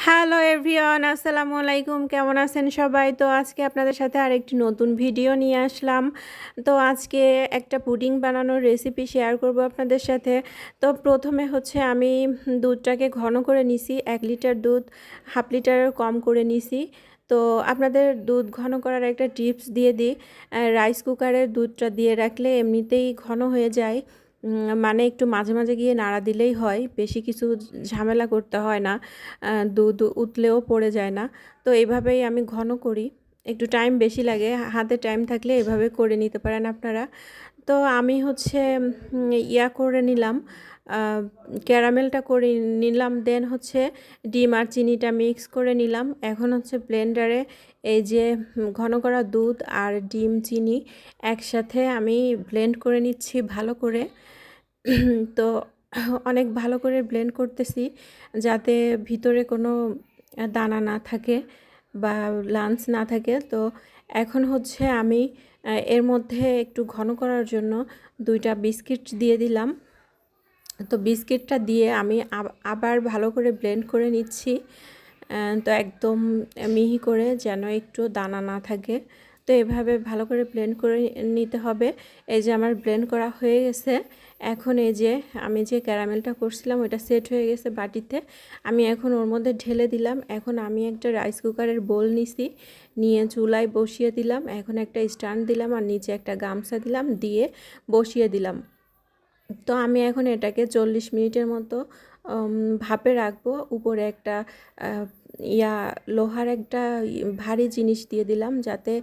Hello everyone, আসসালামু আলাইকুম। কেমন আছেন সবাই? তো আজকে আপনাদের সাথে আরেকটি নতুন ভিডিও নিয়ে আসলাম। তো আজকে একটা পুডিং বানানোর রেসিপি শেয়ার করব আপনাদের সাথে। তো প্রথমে হচ্ছে আমি দুধটাকে ঘন করে নিছি। 1 লিটার দুধ হাফ লিটারের কম করে নিছি। তো আপনাদের দুধ ঘন করার একটা টিপস দিয়ে দিই। রাইস কুকারে দুধটা দিয়ে রাখলে এমনিতেই ঘন হয়ে যায়। মানে একটু মাঝে মাঝে গিয়ে নাড়া দিলেই হয়, বেশি কিছু ঝামেলা করতে হয় না। দুধ উতলেও পড়ে যায় না। তো এইভাবেই আমি ঘন করি। একটু টাইম বেশি লাগে, হাতে টাইম থাকলে এভাবে করে নিতে পারেন আপনারা। তো আমি হচ্ছে ইয়া করে নিলাম, ক্যারামেলটা করে নিলাম, দেন হচ্ছে ডিম আর চিনিটা মিক্স করে নিলাম। এখন হচ্ছে ব্লেন্ডারে এই যে ঘন করা দুধ আর ডিম চিনি একসাথে আমি ব্লেন্ড করে নিচ্ছি ভালো করে। তো অনেক ভালো করে ব্লেন্ড করতেছি যাতে ভিতরে কোনো দানা না থাকে বা লাঞ্চ না থাকে। তো এখন হচ্ছে আমি এর মধ্যে একটু ঘন করার জন্য 2টা বিস্কিট দিয়ে দিলাম। তো বিস্কিটটা দিয়ে আমি আবার ভালো করে ব্লেন্ড করে নিচ্ছি। তো একদম মিহি করে, যেন একটু দানা না থাকে। তো এভাবে ভালো করে ব্লেন্ড করে নিতে হবে। এই যে আমার ব্লেন্ড করা হয়ে গেছে। এখন এই যে আমি যে ক্যারামেলটা করছিলাম ওইটা সেট হয়ে গেছে বাটিতে। আমি এখন ওর মধ্যে ঢেলে দিলাম। এখন আমি একটা রাইস কুকারের বোল নিছি, নিয়ে চুলায় বসিয়ে দিলাম। এখন একটা স্ট্যান্ড দিলাম আর নিচে একটা গামছা দিলাম, দিয়ে বসিয়ে দিলাম। তো আমি এখন এটাকে 40 মিনিটের মতো ভাপে রাখবো। উপরে একটা ইয়া লোহার একটা ভারী জিনিস দিয়ে দিলাম, যাতে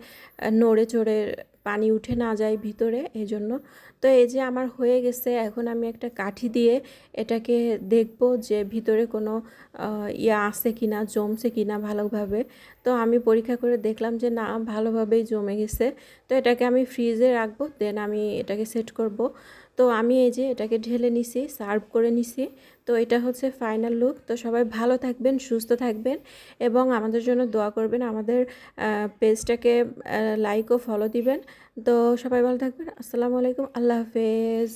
নড়ে চড়ে পানি উঠে না যায় ভিতরে, এই জন্য। তো এই যে আমার হয়ে গেছে। এখন আমি একটা কাঠি দিয়ে এটাকে দেখব যে ভিতরে কোনো ইয়া আছে কিনা, জমছে কিনা ভালোভাবে। তো আমি পরীক্ষা করে দেখলাম যে না, ভালোভাবেই জমে গেছে। তো এটাকে আমি ফ্রিজে রাখবো, দেন আমি এটাকে সেট করব। তো আমি এই যে এটাকে ঢেলে নিছি, সার্ভ করে নিছি। তো এটা হচ্ছে ফাইনাল লুক। তো সবাই ভালো থাকবেন, সুস্থ থাকবেন এবং আমাদের জন্য দোয়া করবেন। আমাদের পেজটাকে লাইক ও ফলো দিবেন। তো সবাই ভালো থাকবেন। আসসালামু আলাইকুম, আল্লাহ হাফেজ।